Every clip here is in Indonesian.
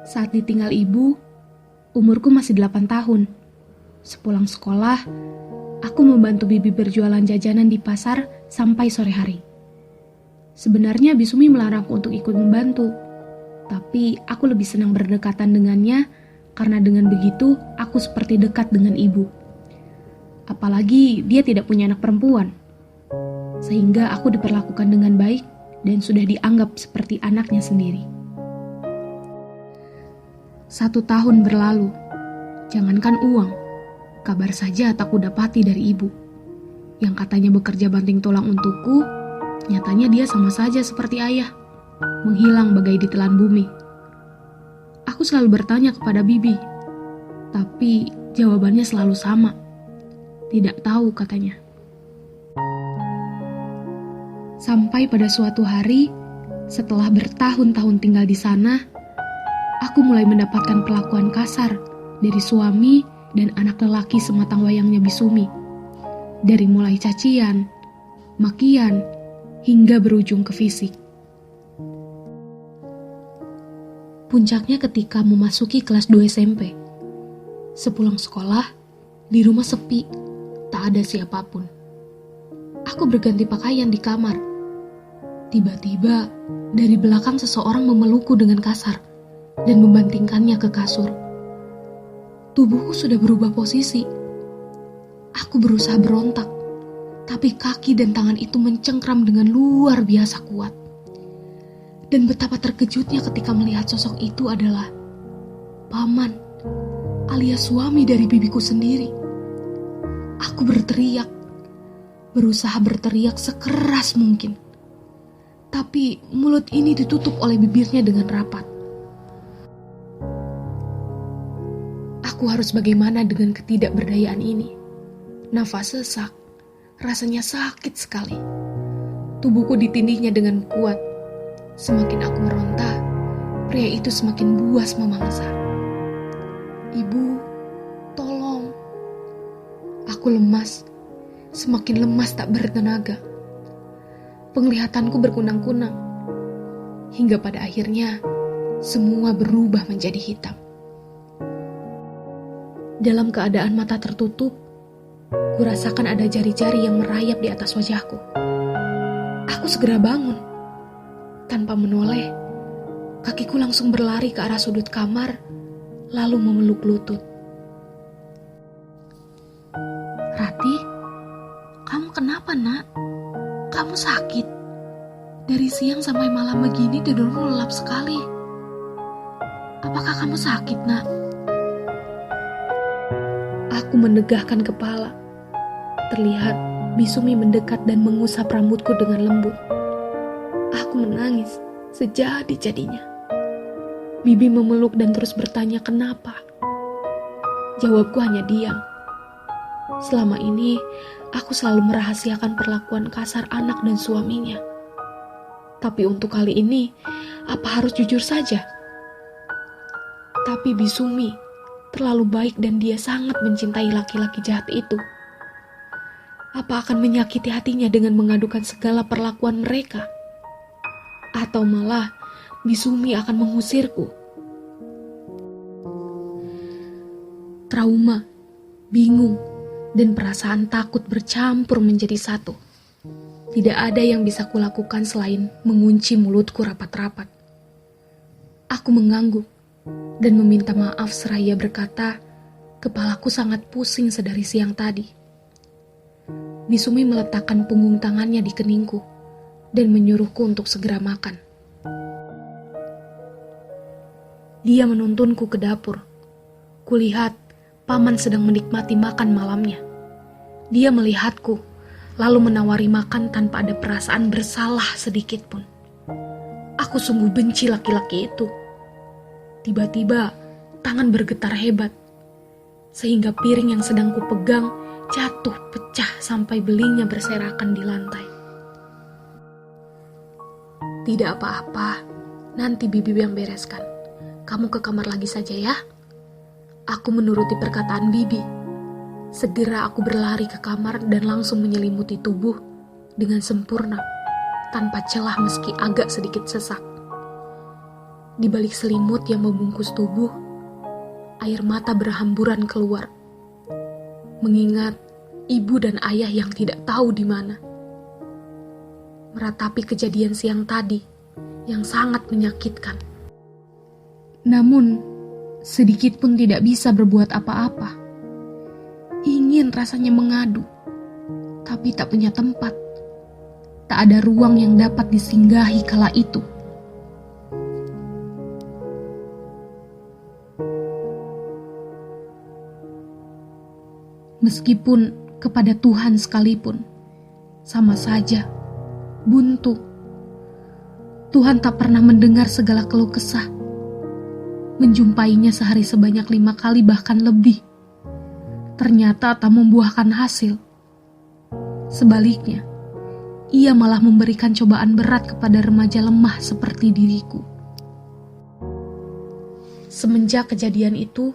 Saat ditinggal ibu, umurku masih 8 tahun. Sepulang sekolah, aku membantu bibi berjualan jajanan di pasar sampai sore hari. Sebenarnya Bisumi melarangku untuk ikut membantu, tapi aku lebih senang berdekatan dengannya karena dengan begitu aku seperti dekat dengan ibu. Apalagi dia tidak punya anak perempuan, sehingga aku diperlakukan dengan baik dan sudah dianggap seperti anaknya sendiri. 1 tahun berlalu, jangankan uang, kabar saja tak kudapati dari ibu. Yang katanya bekerja banting tulang untukku, nyatanya dia sama saja seperti ayah, menghilang bagai ditelan bumi. Aku selalu bertanya kepada bibi, tapi jawabannya selalu sama. Tidak tahu katanya. Sampai pada suatu hari, setelah bertahun-tahun tinggal di sana, aku mulai mendapatkan perlakuan kasar dari suami dan anak lelaki sematang wayangnya Bisumi. Dari mulai cacian, makian, hingga berujung ke fisik. Puncaknya ketika memasuki kelas 2 SMP. Sepulang sekolah, di rumah sepi, tak ada siapapun. Aku berganti pakaian di kamar. Tiba-tiba, dari belakang seseorang memelukku dengan kasar dan membantingkannya ke kasur. Tubuhku sudah berubah posisi. Aku berusaha berontak, tapi kaki dan tangan itu mencengkram dengan luar biasa kuat. Dan betapa terkejutnya ketika melihat sosok itu adalah paman, alias suami dari bibiku sendiri. Aku berteriak, berusaha berteriak sekeras mungkin. Tapi mulut ini ditutup oleh bibirnya dengan rapat. Aku harus bagaimana dengan ketidakberdayaan ini? Nafas sesak, rasanya sakit sekali. Tubuhku ditindihnya dengan kuat. Semakin aku meronta, pria itu semakin buas memangsa. Ibu, tolong. Aku lemas, semakin lemas tak bertenaga. Penglihatanku berkunang-kunang, hingga pada akhirnya semua berubah menjadi hitam. Dalam keadaan mata tertutup, kurasakan ada jari-jari yang merayap di atas wajahku. Aku segera bangun. Tanpa menoleh, kakiku langsung berlari ke arah sudut kamar, lalu memeluk lutut. Rati, kamu kenapa, nak? Kamu sakit? Dari siang sampai malam begini tidurmu lelap sekali. Apakah kamu sakit, nak? Aku menegahkan kepala. Terlihat Bisumi mendekat dan mengusap rambutku dengan lembut. Aku menangis sejadi-jadinya. Bibi memeluk dan terus bertanya kenapa. Jawabku hanya diam. Selama ini, aku selalu merahasiakan perlakuan kasar anak dan suaminya. Tapi untuk kali ini, apa harus jujur saja? Tapi Bisumi terlalu baik dan dia sangat mencintai laki-laki jahat itu. Apa akan menyakiti hatinya dengan mengadukan segala perlakuan mereka? Atau malah Bisumi akan mengusirku? Trauma, bingung, dan perasaan takut bercampur menjadi satu. Tidak ada yang bisa kulakukan selain mengunci mulutku rapat-rapat. Aku mengangguk dan meminta maaf seraya berkata, kepalaku sangat pusing sedari siang tadi. Bisumi meletakkan punggung tangannya di keningku dan menyuruhku untuk segera makan. Dia menuntunku ke dapur. Kulihat paman sedang menikmati makan malamnya. Dia melihatku, lalu menawari makan tanpa ada perasaan bersalah sedikit pun. Aku sungguh benci laki-laki itu. Tiba-tiba, tangan bergetar hebat, sehingga piring yang sedang kupegang jatuh pecah sampai belingnya berserakan di lantai. Tidak apa-apa, nanti bibi yang bereskan. Kamu ke kamar lagi saja ya. Aku menuruti perkataan bibi. Segera aku berlari ke kamar dan langsung menyelimuti tubuh dengan sempurna, tanpa celah meski agak sedikit sesak. Di balik selimut yang membungkus tubuh, air mata berhamburan keluar. Mengingat ibu dan ayah yang tidak tahu di mana. Meratapi kejadian siang tadi yang sangat menyakitkan. Namun, sedikit pun tidak bisa berbuat apa-apa. Ingin rasanya mengadu, tapi tak punya tempat. Tak ada ruang yang dapat disinggahi kala itu. Meskipun kepada Tuhan sekalipun, sama saja, buntu. Tuhan tak pernah mendengar segala keluh kesah. Menjumpainya sehari sebanyak 5 kali bahkan lebih. Ternyata tak membuahkan hasil. Sebaliknya, ia malah memberikan cobaan berat kepada remaja lemah seperti diriku. Semenjak kejadian itu,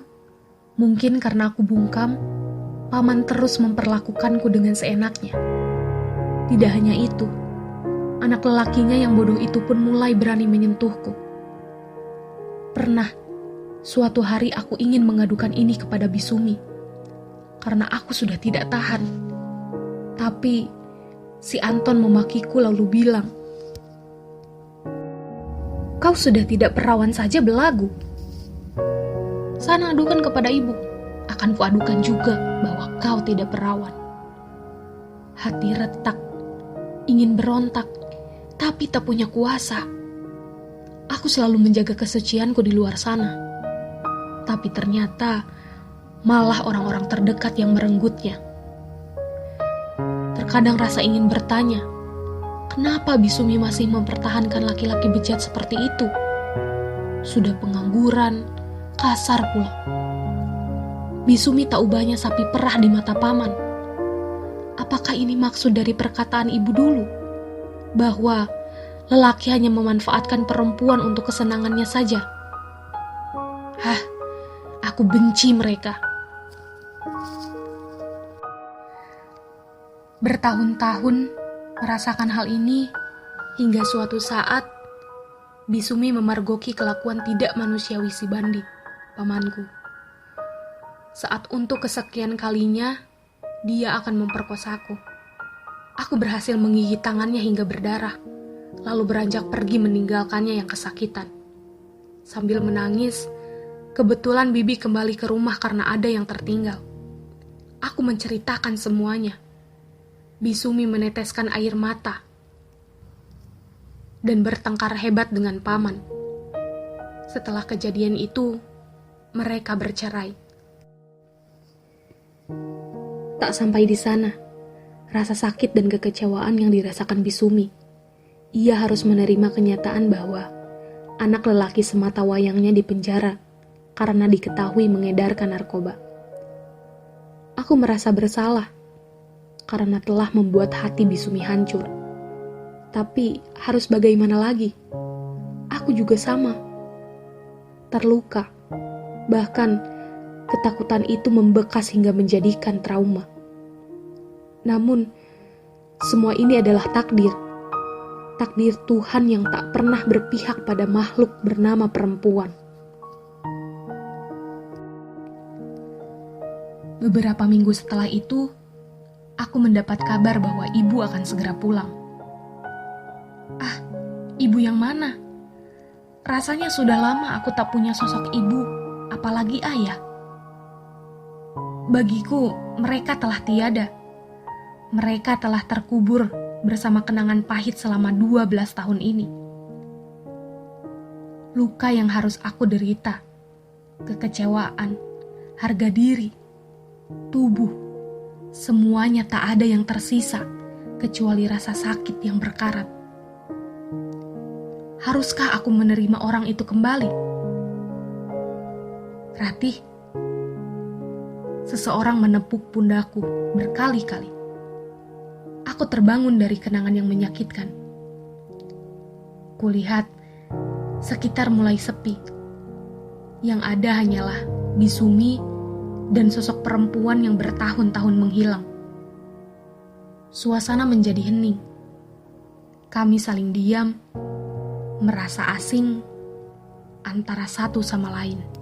mungkin karena aku bungkam, paman terus memperlakukanku dengan seenaknya. Tidak hanya itu, anak lelakinya yang bodoh itu pun mulai berani menyentuhku. Pernah, suatu hari aku ingin mengadukan ini kepada Bisumi, karena aku sudah tidak tahan. Tapi, si Anton memakiku lalu bilang, "Kau sudah tidak perawan saja belagu. Sana adukan kepada ibu. Akan kuadukan juga bahwa kau tidak perawan." Hati retak, ingin berontak, tapi tak punya kuasa. Aku selalu menjaga kesucianku di luar sana. Tapi ternyata malah orang-orang terdekat yang merenggutnya. Terkadang rasa ingin bertanya, kenapa Bisumi masih mempertahankan laki-laki bejat seperti itu? Sudah pengangguran, kasar pula. Bisumi tak ubahnya sapi perah di mata paman. Apakah ini maksud dari perkataan ibu dulu? Bahwa lelaki hanya memanfaatkan perempuan untuk kesenangannya saja? Aku benci mereka. Bertahun-tahun merasakan hal ini, hingga suatu saat Bisumi memergoki kelakuan tidak manusiawi si Bandi, pamanku. Saat untuk kesekian kalinya, dia akan memperkosaku. Aku berhasil menggigit tangannya hingga berdarah, lalu beranjak pergi meninggalkannya yang kesakitan. Sambil menangis, kebetulan Bibi kembali ke rumah karena ada yang tertinggal. Aku menceritakan semuanya. Bisumi meneteskan air mata dan bertengkar hebat dengan paman. Setelah kejadian itu, mereka bercerai. Tak sampai di sana, rasa sakit dan kekecewaan yang dirasakan Bisumi. Ia harus menerima kenyataan bahwa anak lelaki semata wayangnya dipenjara karena diketahui mengedarkan narkoba. Aku merasa bersalah karena telah membuat hati Bisumi hancur. Tapi harus bagaimana lagi? Aku juga sama. Terluka. Bahkan ketakutan itu membekas hingga menjadikan trauma. Namun, semua ini adalah takdir. Takdir Tuhan yang tak pernah berpihak pada makhluk bernama perempuan. Beberapa minggu setelah itu, aku mendapat kabar bahwa ibu akan segera pulang. Ibu yang mana? Rasanya sudah lama aku tak punya sosok ibu, apalagi ayah. Bagiku, mereka telah tiada. Mereka telah terkubur bersama kenangan pahit selama 12 tahun ini. Luka yang harus aku derita, kekecewaan, harga diri, tubuh, semuanya tak ada yang tersisa kecuali rasa sakit yang berkarat. Haruskah aku menerima orang itu kembali? Ratih, seseorang menepuk pundakku berkali-kali. Aku terbangun dari kenangan yang menyakitkan. Kulihat sekitar mulai sepi. Yang ada hanyalah Bisumi dan sosok perempuan yang bertahun-tahun menghilang. Suasana menjadi hening. Kami saling diam, merasa asing, antara satu sama lain.